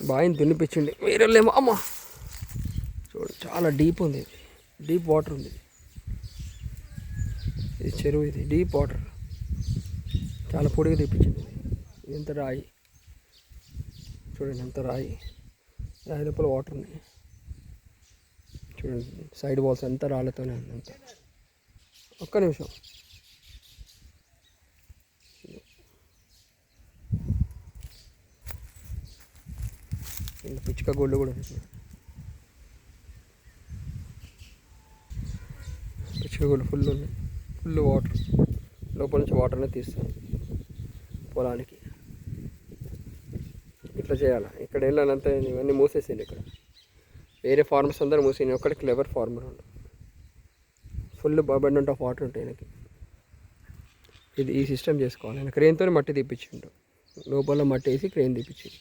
బావిని దున్నిపించండి. వేరేలేమో అమ్మ చూడండి, చాలా డీప్ ఉంది, ఇది డీప్ వాటర్ ఉంది. ఇది చెరువు, ఇది డీప్ వాటర్, చాలా పొడిగా తెప్పించింది. ఇది ఎంత రాయి చూడండి, ఎంత రాయి లోపల వాటర్ ఉన్నాయి చూడండి. సైడ్ వాల్స్ అంతా రాళ్ళతోనే ఉంది అంతా. ఒక్క నిమిషం. పిచ్చుక గోళ్ళు కూడా ఉంది. పిచ్చుక గోళ్ళు ఫుల్ ఉన్నాయి, ఫుల్ వాటర్. లోపల నుంచి వాటర్నే తీస్తాను పొలానికి. ఇట్లా చేయాలి. ఇక్కడ వెళ్ళాలంటే ఇవన్నీ మూసేసింది. ఇక్కడ వేరే ఫార్మర్స్ అందరూ మూసేయండి, ఒక్కడే క్లెవర్ ఫార్మర్ ఉండు. ఫుల్ అబండెంట్ ఆఫ్ వాటర్ ఉంటాయి ఆయనకి. ఇది ఈ సిస్టమ్ చేసుకోవాలి. ఆయన క్రెయిన్తో మట్టి తీపిచ్చిండు, లోపల మట్టి వేసి క్రెయిన్ తీపిచ్చిండు.